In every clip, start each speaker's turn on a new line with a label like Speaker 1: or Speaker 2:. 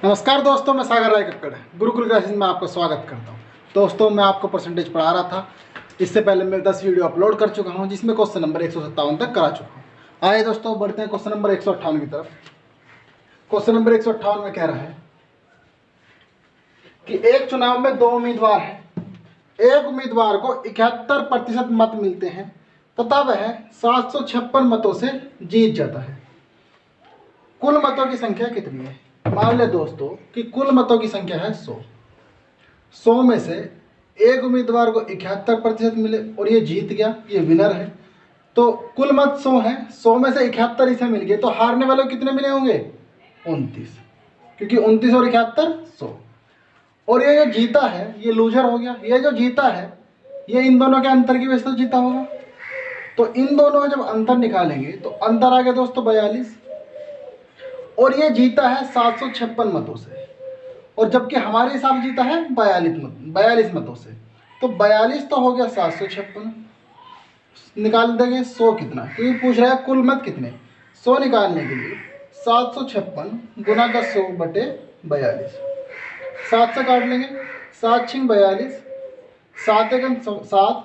Speaker 1: नमस्कार दोस्तों, मैं सागर राय कक्कड़ गुरुकुल क्लासेस में आपका स्वागत करता हूं। दोस्तों, मैं आपको परसेंटेज पढ़ा रहा था। इससे पहले मैं 10 वीडियो अपलोड कर चुका हूं, जिसमें क्वेश्चन नंबर 157 तक करा चुका हूं। आइए दोस्तों, बढ़ते हैं क्वेश्चन नंबर 158 की तरफ। क्वेश्चन नंबर 158 में कह रहा है कि एक चुनाव में 2 उम्मीदवार हैं। एक उम्मीदवार को 71% मत मिलते हैं तथा वह 756 मतों से जीत जाता है। कुल मतों की संख्या कितनी है? मान ले दोस्तों कि कुल मतों की संख्या है 100 में से एक उम्मीदवार को 71% मिले और ये जीत गया, ये विनर है। तो कुल मत 100 है, 100 में से 71 इसे मिल गए, तो हारने वालों को कितने मिले होंगे? 29, क्योंकि 29 और 71 100। और ये जो जीता है ये लूजर हो गया। ये जो जीता है ये इन दोनों के अंतर की वजह से जीता होगा। तो इन दोनों में जब अंतर निकालेंगे तो अंतर आ गया दोस्तों 42, और ये जीता है 756 मतों से, और जबकि हमारे हिसाब जीता है 42 मतों से। तो 42 तो हो गया, 756 निकाल देंगे। 100 कितना, क्योंकि पूछ रहा है कुल मत कितने। 100 निकालने के लिए 756 गुना का 100 बटे 42, 7 से काट लेंगे, 7 6 42, 7 एकम 7,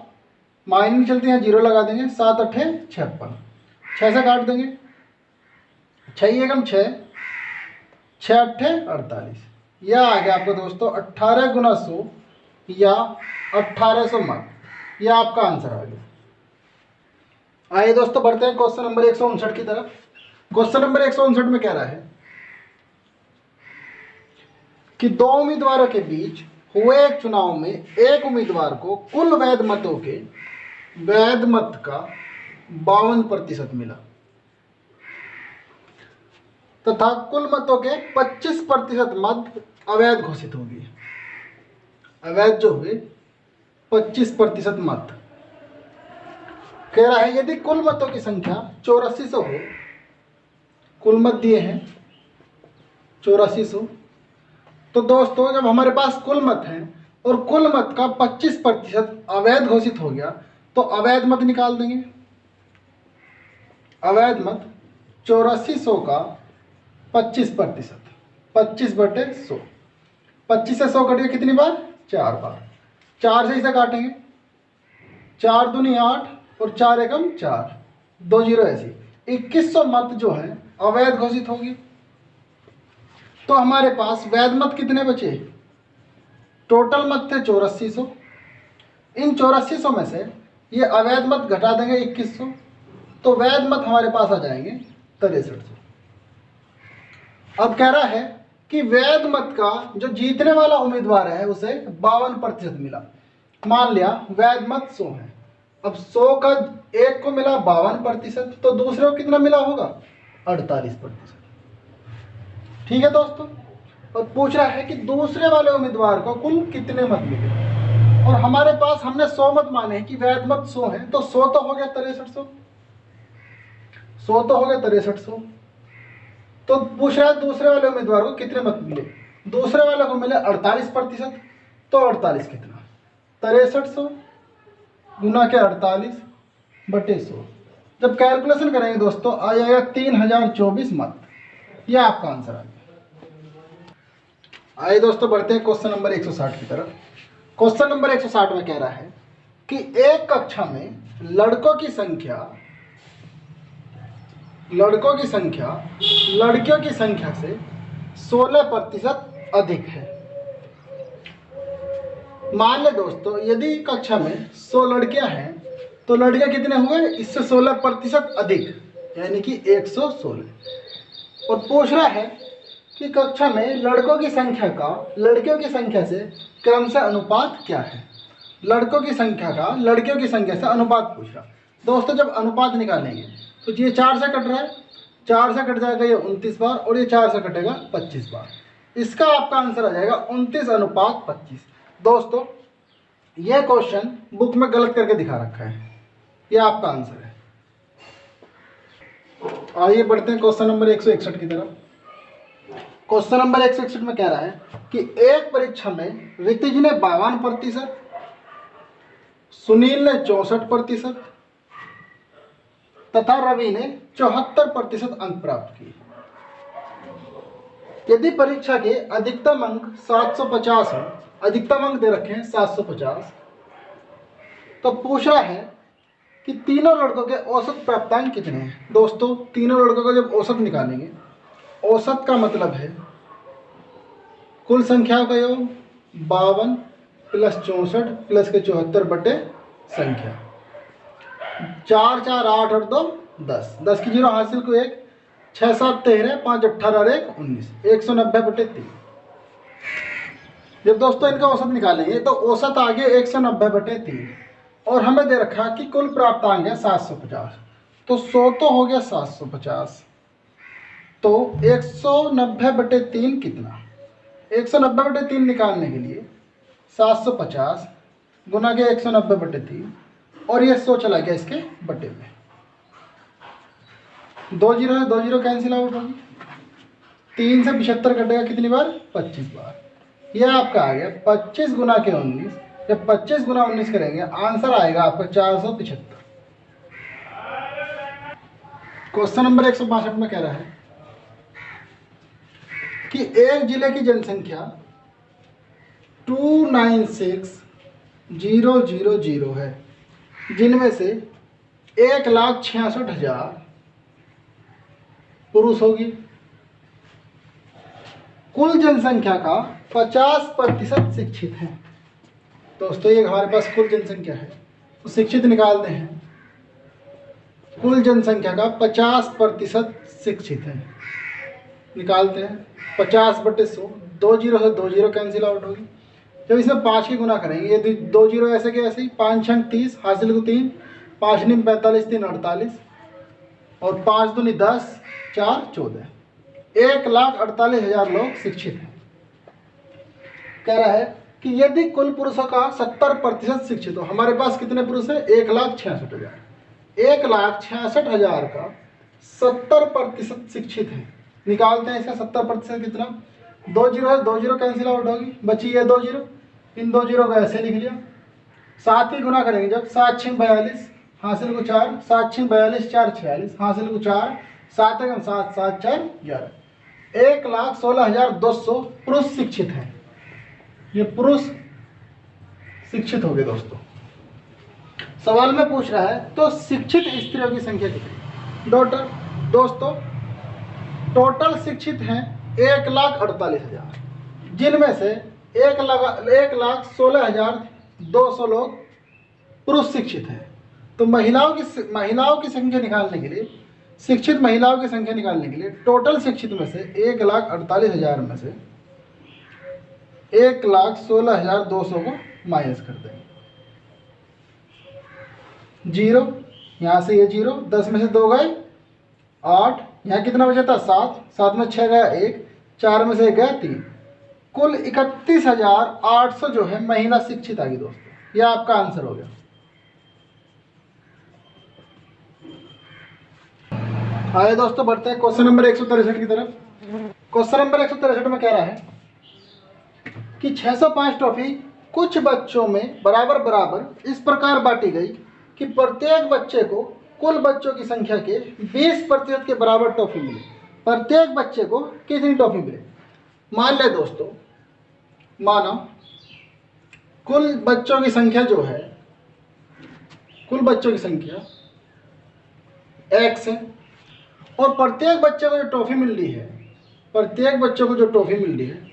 Speaker 1: माइनस चलते हैं, 0 लगा देंगे, 7 8 56, 6 से काट देंगे, 6 एकम 6, 6 8 48। यह आ गया आपको दोस्तों 18 गुना 100 या 1800 मत। यह आपका आंसर आ गया। आइए दोस्तों, बढ़ते हैं क्वेश्चन नंबर 159 की तरफ। क्वेश्चन नंबर 159 में कह रहा है कि 2 उम्मीदवारों के बीच हुए एक चुनाव में एक उम्मीदवार को कुल वैध मतों के वैध मत का 52% मिला तथा कुल मतों के 25% मत अवैध घोषित हो गए। अवैध जो हुए 25% मत। कह रहा है यदि कुल मतों की संख्या 8400 हो, कुल मत दिए हैं 8400, तो दोस्तों जब हमारे पास कुल मत हैं और कुल मत का 25% अवैध घोषित हो गया, तो अवैध मत निकाल देंगे। अवैध मत 8400 का 25%, 25 बटे 100, 25 से 100 कट गया कितनी बार? 4 बार। 4 से इसे काटेंगे, 4 दूनी 8 और 4 एकम 4, 2 जीरो ऐसी 2100 मत जो है अवैध घोषित होगी। तो हमारे पास वैध मत कितने बचे? टोटल मत थे 8400। इन 8400 में से ये अवैध मत घटा देंगे 2100, तो वैध मत हमारे पास आ जाएंगे 6300। अब कह रहा है कि वैध मत का जो जीतने वाला उम्मीदवार है उसे 52% मिला। मान लिया वैध मत 100 है, अब 100 का एक को मिला 52%, तो दूसरे को कितना मिला होगा? 48%। ठीक है दोस्तों, और पूछ रहा है कि दूसरे वाले उम्मीदवार को कुल कितने मत मिले, और हमारे पास हमने 100 मत माने कि वैध मत 100 है, तो 100 तो हो गया 6300, 100 तो हो गया 6300। तो पूछ रहा है दूसरे वाले उम्मीदवार को कितने मत मिले। दूसरे वाले को मिले 48%, तो 48 कितना? 6300 गुना के 48 बटे 100। जब कैलकुलेशन करेंगे दोस्तों आ जाएगा 3024 मत। यह आपका आंसर आ गया। आइए दोस्तों, बढ़ते हैं क्वेश्चन नंबर 160 की तरफ। क्वेश्चन नंबर 160 में कह रहा है कि एक कक्षा में लड़कों की संख्या लड़कियों की संख्या से 16% अधिक है। मान ले दोस्तों यदि कक्षा में 100 लड़कियां हैं तो लड़के कितने हुए? इससे 16% अधिक, यानी कि 116। और पूछ रहा है कि कक्षा में लड़कों की संख्या का लड़कियों की संख्या से क्रमशः अनुपात क्या है। लड़कों की संख्या का लड़कियों की संख्या से अनुपात पूछ रहा। दोस्तों जब अनुपात निकालेंगे तो ये 4 से कट रहा है, 4 से कट जाएगा ये 29 बार, और ये 4 से कटेगा 25 बार। इसका आपका आंसर आ जाएगा 29:25। दोस्तों यह क्वेश्चन बुक में गलत करके दिखा रखा है, यह आपका आंसर है। आइए बढ़ते हैं क्वेश्चन नंबर 161 की तरफ। क्वेश्चन नंबर 161 में कह रहा है कि एक परीक्षा में ऋतिज ने 52%, सुनील ने 64% तथा रवि ने 74% अंक प्राप्त किए। यदि परीक्षा के अधिकतम अंक 750 हैं, अधिकतम अंक दे रखे हैं 750, तो पूछ रहा है कि तीनों लड़कों के औसत प्राप्तांक कितने हैं। दोस्तों तीनों लड़कों का जब औसत निकालेंगे, औसत का मतलब है कुल संख्याओं का योग 52 प्लस 64 प्लस के 74 बटे संख्या। 4 4 8 और 2 10, 10 की जीरो हासिल को 1, 6 7 13, 5 18 और 1 19, 190 बटे 3। जब दोस्तों इनका औसत निकालेंगे तो औसत आ गया 190 बटे 3 और हमें दे रखा कि कुल प्राप्तांक है 750, तो 100 तो हो गया 750, तो 190 बटे 3 कितना। 190 बटे 3 निकालने के लिए 750 गुना के 190 बटे 3 और ये 100 चला गया इसके बटे में। 2 जीरो है, 2 जीरो कैंसिल आउट होगी। 3 से 75 कटेगा कितनी बार? 25 बार। यह आपका आ गया 25 गुना के 19। जब 25 गुना 19 करेंगे आंसर आएगा आपका 475। क्वेश्चन नंबर 162 में कह रहा है कि एक जिले की जनसंख्या 296,000 है, जिनमें से 1,66,000 पुरुष होगी। कुल जनसंख्या का 50% शिक्षित है। दोस्तों ये हमारे पास कुल जनसंख्या है, तो शिक्षित निकालते हैं। कुल जनसंख्या का 50% शिक्षित है, निकालते हैं। 50 बटे 100, 2 जीरो है, 2 जीरो कैंसिल आउट होगी। जब इसमें 5 की गुना करेंगे, ये 2 जीरो ऐसे के ऐसे ही, 5 छंग 30 हासिल को 3, 5 नीम 45, 3 48 और 5 दूनी 10, 4 14। 1,48,000 लोग शिक्षित हैं। कह रहा है कि यदि कुल पुरुषों का 70% शिक्षित हो, हमारे पास कितने पुरुष हैं? 1,66,000। 1,66,000 का 70% शिक्षित है, निकालते हैं इसका 70% कितना। 2 जीरो है, 2 जीरो कैंसिल आउट होगी, बची है 2 जीरो। इन 2 जीरो को ऐसे लिख लिया। 7 की गुना करेंगे जब, 7 छः 42 हासिल को 4, 7 छः 42, 4 46 हासिल को 4, 7 एकम 7, 7 4 11। 1,16,200 पुरुष शिक्षित हैं। ये पुरुष शिक्षित हो गए। दोस्तों सवाल में पूछ रहा है तो शिक्षित स्त्रियों की संख्या कितनी। दोस्तों टोटल शिक्षित हैं 1,48,000, जिनमें से 1,16,200 लोग पुरुष शिक्षित हैं। तो महिलाओं की संख्या निकालने के लिए, शिक्षित महिलाओं की संख्या निकालने के लिए टोटल शिक्षित में से 1,48,000 में से 1,16,200 को माइनस कर देंगे। जीरो, यहाँ से ये जीरो, 10 में से 2 गए 8, यहाँ कितना बचा था 7, 7 में 6 गया 1, 4 में से 1 गया 3, कुल 31,800 जो है महिला शिक्षित आ गई। दोस्तों यह आपका आंसर हो गया। आइए दोस्तों बढ़ते हैं क्वेश्चन नंबर 163 की तरफ। क्वेश्चन नंबर 163 में कह रहा है कि 605 ट्रॉफी कुछ बच्चों में बराबर बराबर इस प्रकार बांटी गई कि प्रत्येक बच्चे को कुल बच्चों की संख्या के 20% के बराबर ट्रॉफी मिले। प्रत्येक बच्चे को कितनी ट्रॉफी मिले? मान ले दोस्तों, माना कुल बच्चों की संख्या जो है, कुल बच्चों की संख्या x है और प्रत्येक बच्चे को जो ट्रॉफी मिल रही है, प्रत्येक बच्चे को जो ट्रॉफी मिल रही है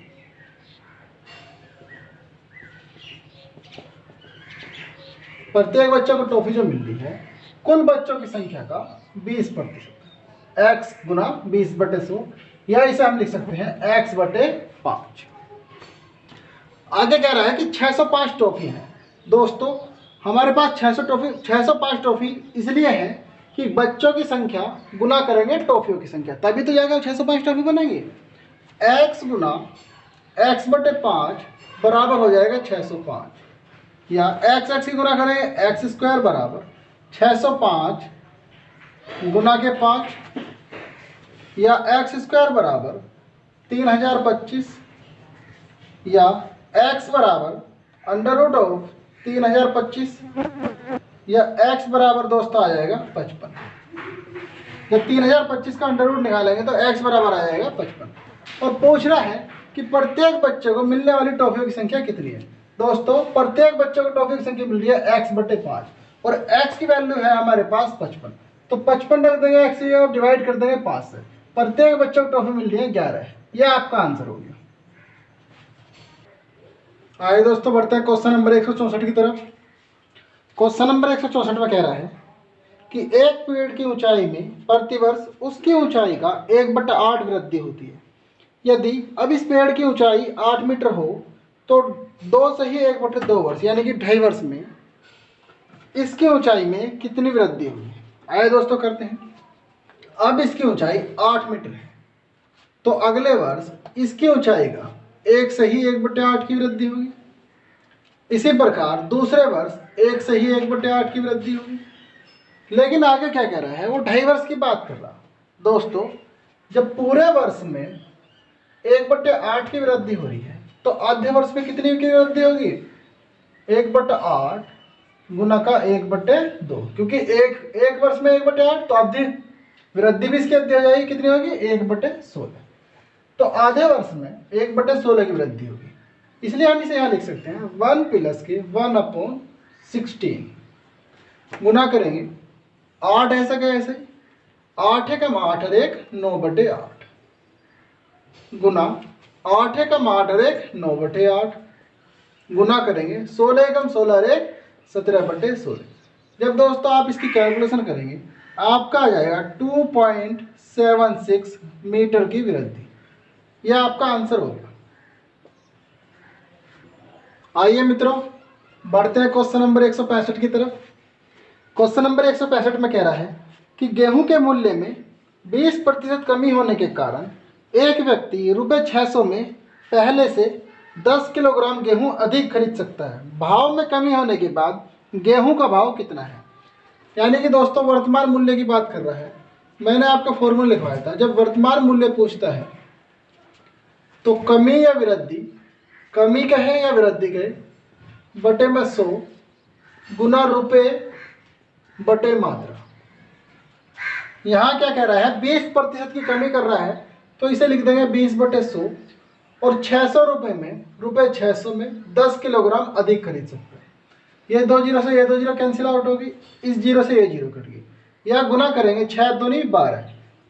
Speaker 1: प्रत्येक बच्चे को ट्रॉफी जो मिल रही है कुल बच्चों की संख्या का 20%, x गुना 20 बटे 100, या इसे हम लिख सकते हैं x बटे 5। आगे कह रहा है कि 605 ट्रॉफी है। दोस्तों हमारे पास 605 ट्रॉफी इसलिए है कि बच्चों की संख्या गुना करेंगे ट्रॉफियों की संख्या, तभी तो जाएगा 605 ट्रॉफी बनेंगे। x गुना x बटे 5 बराबर हो जाएगा 605, या x की गुना करेंगे x स्क्वायर बराबर 605 गुना के 5, या x स्क्वायर बराबर 3025, या x बराबर अंडर रूट ऑफ 3025, या x बराबर दोस्तों आ जाएगा 55। जब 3025 का अंडर रूट निकालेंगे तो x बराबर आ जाएगा 55। और पूछ रहा है कि प्रत्येक बच्चे को मिलने वाली टॉफियों की संख्या कितनी है। दोस्तों प्रत्येक बच्चे को टॉफी की संख्या मिल रही है x/5 और x की वैल्यू है हमारे पास 55। तो 55 रख देंगे x से और डिवाइड कर देंगे 5 से। प्रत्येक बच्चे को टॉफी मिल रही है 11। यह आपका आंसर हो गया। आइए दोस्तों बढ़ते हैं क्वेश्चन नंबर 164 की तरफ। क्वेश्चन नंबर 164 में कह रहा है कि एक पेड़ की ऊंचाई में प्रतिवर्ष उसकी ऊंचाई का 1/8 वृद्धि होती है। यदि अब इस पेड़ की ऊंचाई 8 मीटर हो तो 2 से ही 1/2 वर्ष यानी कि 2.5 वर्ष में इसकी ऊंचाई में कितनी वृद्धि होगी। आइए दोस्तों करते हैं। अब इसकी ऊंचाई 8 मीटर है तो अगले वर्ष इसकी ऊंचाई का 1 से ही 1/8 की वृद्धि होगी। इसी प्रकार दूसरे वर्ष 1 से ही 1/8 की वृद्धि होगी। लेकिन आगे क्या कह रहा है, वो 2.5 वर्ष की बात कर रहा। दोस्तों जब पूरे वर्ष में 1/8 की वृद्धि हो रही है तो आधे वर्ष में कितनी की वृद्धि होगी, 1/8 गुना का 1/2, क्योंकि एक वर्ष में 1/8 तो आधी वृद्धि भी इसकी आधी हो जाएगी, कितनी होगी 1/16। तो आधे वर्ष में 1/16 की वृद्धि होगी। इसलिए हम इसे यहाँ लिख सकते हैं 1 + के 1/16 गुना करेंगे 8 ऐसा क्या ऐसे 8 है कम 8 और 1 9/8 गुना 8 है कम 8 और 1 9/8 गुना करेंगे 16 कम 16 और 1 17/16। जब दोस्तों आप इसकी कैलकुलेशन करेंगे आपका आ जाएगा 2.76 मीटर की वृद्धि। यह आपका आंसर हो गया। आइए मित्रों बढ़ते हैं क्वेश्चन नंबर 165 की तरफ। क्वेश्चन नंबर 165 में कह रहा है कि गेहूं के मूल्य में 20% कमी होने के कारण एक व्यक्ति ₹600 में पहले से 10 किलोग्राम गेहूं अधिक खरीद सकता है। भाव में कमी होने के बाद गेहूं का भाव कितना है। यानी कि दोस्तों वर्तमान मूल्य की बात कर रहा है। मैंने आपका फॉर्मूला लिखवाया था, जब वर्तमान मूल्य पूछता है तो कमी या वृद्धि, कमी कहे या वृद्धि कहे, बटे में 100 गुना रुपए बटे मात्रा। यहाँ क्या कह रहा है 20% की कमी कर रहा है तो इसे लिख देंगे 20/100 और 600 रुपये में ₹600 में 10 किलोग्राम अधिक खरीद सकते हैं। ये 2 जीरो से ये 2 जीरो कैंसिल आउट होगी, इस जीरो से ये जीरो कट गई। यह गुना करेंगे 6 दूनी 12,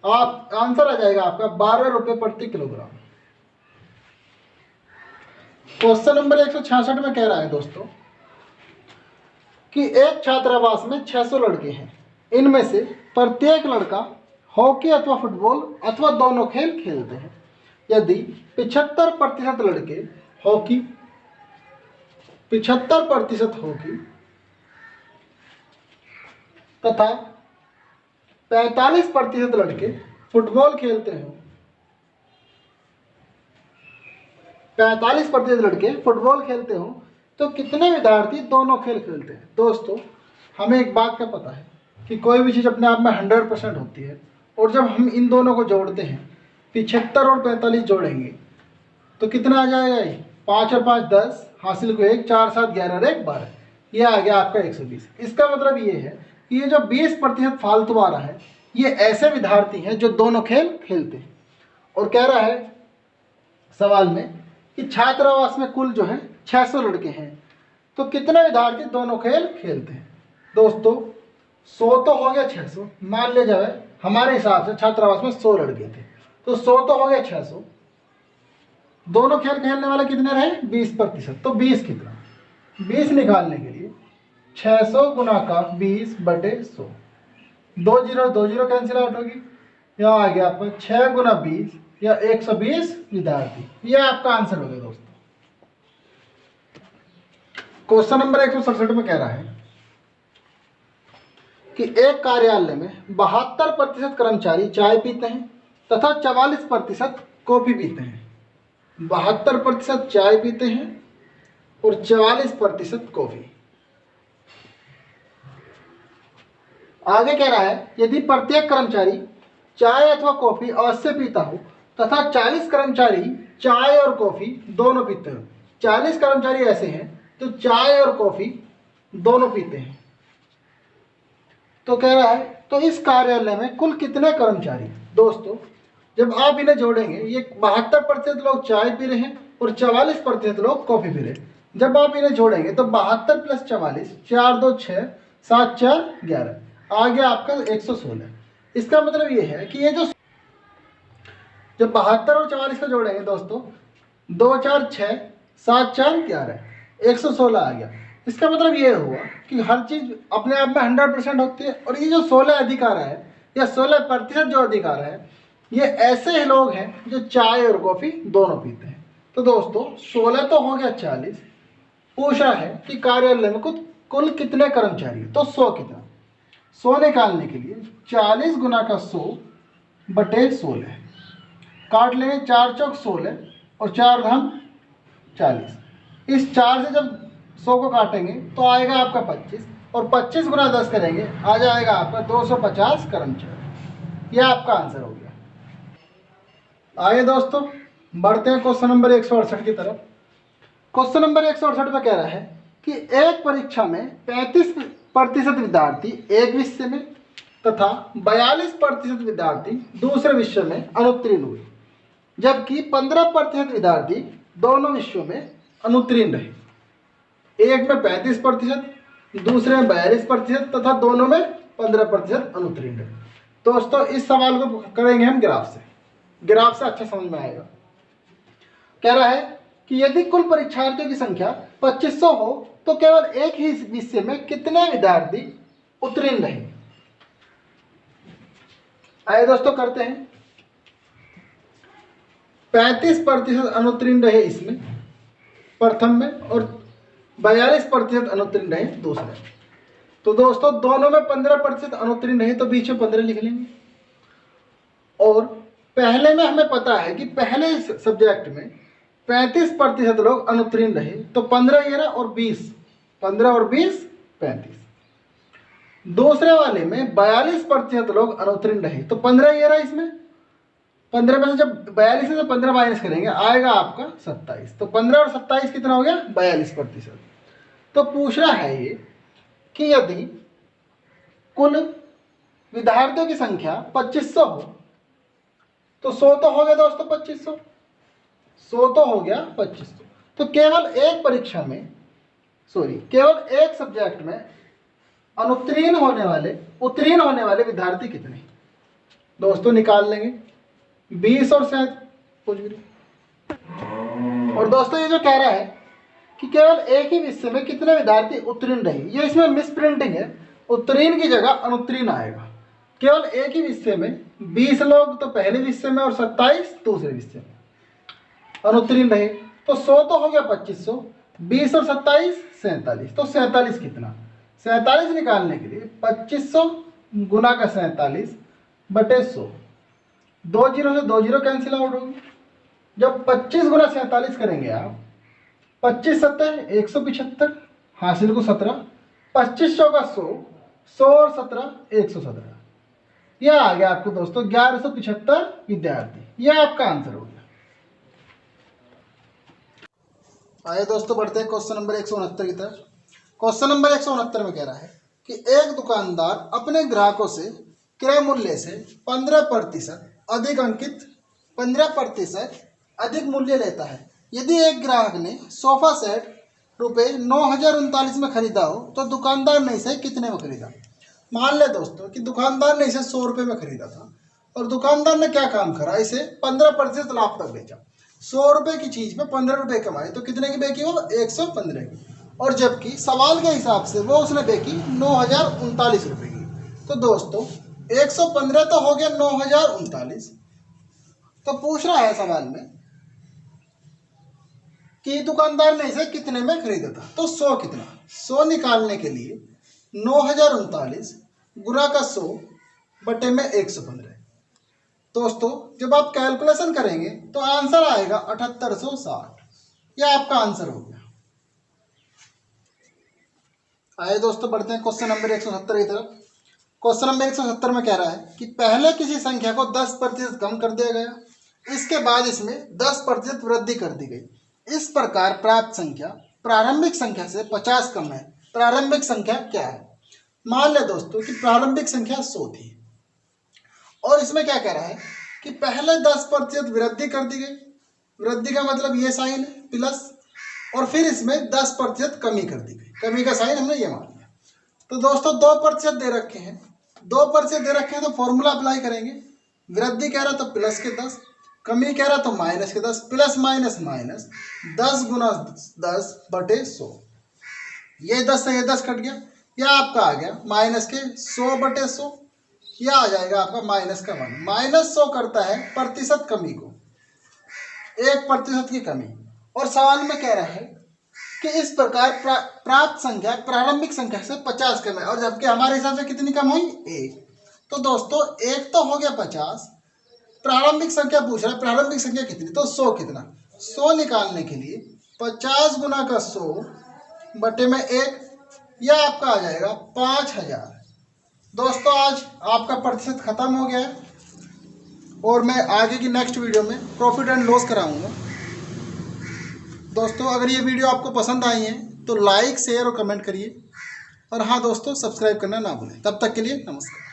Speaker 1: आप आंसर आ जाएगा आपका 12 रुपये प्रति किलोग्राम। क्वेश्चन नंबर 166 में कह रहा है दोस्तों कि एक छात्रावास में 600 लड़के हैं। इनमें से प्रत्येक लड़का हॉकी अथवा फुटबॉल अथवा दोनों खेल खेलते हैं। यदि 75% लड़के हॉकी 75% हॉकी तथा 45% लड़के फुटबॉल खेलते हैं, 45% लड़के फुटबॉल खेलते हो तो कितने विद्यार्थी दोनों खेल खेलते हैं। दोस्तों हमें एक बात का पता है कि कोई भी चीज़ अपने आप में 100% होती है और जब हम इन दोनों को जोड़ते हैं 75 और 45 जोड़ेंगे तो कितना आ जाएगा, ये 5 और 5 10, हासिल को 1, 4 7 11 और 1 12, ये आ गया आपका 120। इसका मतलब ये है कि ये जो 20% फालतू आ रहा है ये ऐसे विद्यार्थी हैं जो दोनों खेल खेलते हैं। और कह रहा है सवाल में कि छात्रावास में कुल जो है 600 लड़के हैं तो कितने विद्यार्थी दोनों खेल खेलते हैं। दोस्तों 100 तो हो गया 600, मान ले जाए हमारे हिसाब से छात्रावास में 100 लड़के थे तो 100 तो हो गया 600, दोनों खेल खेलने वाले कितने रहे 20%, तो 20 कितना, 20 निकालने के लिए 600 गुना का 20/100, 2 जीरो कैंसिल आउट होगी। यहाँ आ गया आपका 6 गुना 20 या 120 विद्यार्थी। यह आपका आंसर हो गया दोस्तों। क्वेश्चन नंबर 167 में कह रहा है कि एक कार्यालय में 72% कर्मचारी चाय पीते हैं तथा 44% कॉफी पीते हैं। 72% चाय पीते हैं और 44% कॉफी। आगे कह रहा है यदि प्रत्येक कर्मचारी चाय अथवा कॉफी अवश्य पीता हो तथा 40 कर्मचारी चाय और कॉफी दोनों पीते हो। 40 कर्मचारी ऐसे हैं जो चाय और कॉफी दोनों पीते हैं तो कह रहा है तो इस कार्यालय में कुल कितने कर्मचारी। दोस्तों जब आप इन्हें जोड़ेंगे, ये 72% लोग चाय पी रहे हैं और 44% लोग कॉफी पी रहे हैं। जब आप इन्हें जोड़ेंगे तो 72 + 44, 4 2 6, 7 4 11, आ गया आपका 116। इसका मतलब ये है कि ये जो जब 72 और 44 को जोड़ेंगे दोस्तों, 2 4 6, 7 4 11, 116 आ गया। इसका मतलब ये हुआ कि हर चीज अपने आप में 100% होती है, और ये जो 16 अधिक आ रहा है या 16% जो अधिक आ रहा है, ये ऐसे ही लोग हैं जो चाय और कॉफी दोनों पीते हैं। तो दोस्तों 16 तो हो गया 40। पूछा है कि कार्यालय में कुल कितने कर्मचारी हैं, तो 100 कितना। 100 निकालने के लिए 40 गुना का 100 बटे 16 काट लेंगे। 4 चौक 16 और 4 धाम 40। इस 4 से जब 100 को काटेंगे तो आएगा आपका 25, और 25 गुना 10 करेंगे, आ जाएगा आपका 250 कर्मचारी। यह आपका आंसर हो गया। आइए दोस्तों बढ़ते हैं क्वेश्चन नंबर 168 की तरफ। क्वेश्चन नंबर 168 में कह रहा है कि एक परीक्षा में 35% विद्यार्थी एक विषय में तथा 42% विद्यार्थी दूसरे विषय में अनुत्तीर्ण हुए, जबकि 15% विद्यार्थी दोनों विषयों में अनुत्तीर्ण रहे। एक में 35%, दूसरे में 42% तथा दोनों में 15% अनुत्तीर्ण रहे। दोस्तों इस सवाल को करेंगे हम ग्राफ से। ग्राफ से अच्छा समझ में आएगा। कह रहा है कि यदि कुल परीक्षार्थियों की संख्या 2500 हो तो केवल एक ही विषय में कितने विद्यार्थी उत्तीर्ण रहे। आइए दोस्तों करते हैं। 35% अनुत्तीर्ण रहे इसमें प्रथम में, और 42% अनुत्तीर्ण रहे दूसरे। तो दोस्तों दोनों में 15% अनुत्तीर्ण रहे, तो बीच में 15 लिख लेंगे। और पहले में हमें पता है कि पहले सब्जेक्ट में 35% लोग अनुत्तीर्ण रहे, तो 15 ये रहा और 20, 15 और 20 35। दूसरे वाले में 42% लोग अनुत्तीर्ण रहे, तो 15 ये रहा इसमें। 15 में से जब 42 से 15 माइनस करेंगे आएगा आपका 27। तो 15 और 27 कितना हो गया, 42%। तो पूछ रहा है ये कि यदि कुल विद्यार्थियों की संख्या 2500 हो तो 100 तो हो गया दोस्तों 2500, 100 तो हो गया 2500। तो केवल एक परीक्षा में, केवल एक सब्जेक्ट में उत्तीर्ण होने वाले विद्यार्थी कितने दोस्तों निकाल लेंगे। 20 और 7 कुछ भी। और दोस्तों ये जो कह रहा है कि केवल एक ही विषय में कितने विद्यार्थी उत्तीर्ण रहे, ये इसमें मिस प्रिंटिंग है। उत्तीर्ण की जगह अनुत्तीर्ण आएगा। केवल एक ही विषय में 20 लोग तो पहले विषय में और 27 दूसरे विषय में अनुत्तीर्ण रहे। तो 100 तो हो गया 2500, 20 और 27 47। तो 47 कितना, 47 निकालने के लिए 2500 गुना का 47 बटे 100। 2 जीरो से 2 जीरो कैंसिल आउट होंगे। जब 25 गुना 47 करेंगे आप, 25 7 175, हासिल को 17, 25 चौका 100, 100 और 17 117। यह आ गया आपको दोस्तों 1175 विद्यार्थी। यह आपका आंसर हो गया। आइए दोस्तों बढ़ते हैं क्वेश्चन नंबर 169 की तरफ। क्वेश्चन नंबर 169 में कह रहा है कि एक दुकानदार अपने ग्राहकों से क्रय मूल्य से 15% अधिक मूल्य लेता है। यदि एक ग्राहक ने सोफा सेट रुपये 9039 में खरीदा हो तो दुकानदार ने इसे कितने में खरीदा। मान ले दोस्तों कि दुकानदार ने इसे 100 रुपये में खरीदा था, और दुकानदार ने क्या काम करा, इसे 15% लाभ तक बेचा। 100 रुपये की चीज में 15 रुपये कमाए, तो कितने की बेची वो, 115 की। और जबकि सवाल के हिसाब से वो उसने बेची 9039 रुपये की। तो दोस्तों 115 तो हो गया 9039। तो पूछ रहा है सवाल में कि दुकानदार ने इसे कितने में खरीदा था। तो 100 कितना, 100 निकालने के लिए 9039 गुना का 100 बटे में 115। दोस्तों जब आप कैलकुलेशन करेंगे तो आंसर आएगा 7860। यह आपका आंसर हो गया। आइए दोस्तों बढ़ते हैं क्वेश्चन नंबर 170 की तरफ। क्वेश्चन नंबर 170 में कह रहा है कि पहले किसी संख्या को 10% कम कर दिया गया, इसके बाद इसमें 10% वृद्धि कर दी गई। इस प्रकार प्राप्त संख्या प्रारंभिक संख्या से 50 कम है। प्रारंभिक संख्या क्या है। मान ले दोस्तों कि प्रारंभिक संख्या 100 थी, और इसमें क्या कह रहा है कि पहले 10% वृद्धि कर दी गई, वृद्धि का मतलब ये साइन है प्लस, और फिर इसमें 10% कमी कर दी गई, कमी का साइन हमने ये मान लिया। तो दोस्तों 2% दे रखे हैं, 2% दे रखे हैं तो फॉर्मूला अप्लाई करेंगे। वृद्धि कह रहा तो प्लस के 10, कमी कह रहा तो माइनस के 10, प्लस माइनस माइनस 10 गुना 10 बटे 100। ये 10 से ये 10 कट गया, यह आपका आ गया माइनस के 100 बटे 100, यह आ जाएगा आपका माइनस का 1। माइनस 100 करता है प्रतिशत कमी को, 1% की कमी। और सवाल में कह रहा है कि इस प्रकार प्राप्त संख्या प्रारंभिक संख्या से 50 कम है, और जबकि हमारे हिसाब से कितनी कम हुई 1। तो दोस्तों 1 तो हो गया 50, प्रारंभिक संख्या पूछ रहा है प्रारंभिक संख्या कितनी, तो 100 कितना, 100 निकालने के लिए 50 गुना का 100 बटे में 1, यह आपका आ जाएगा 5000। दोस्तों आज आपका प्रतिशत खत्म हो गया है, और मैं आगे की नेक्स्ट वीडियो में प्रॉफिट एंड लॉस कराऊंगा। दोस्तों अगर ये वीडियो आपको पसंद आई है तो लाइक शेयर और कमेंट करिए, और हाँ दोस्तों सब्सक्राइब करना ना भूलें। तब तक के लिए नमस्कार।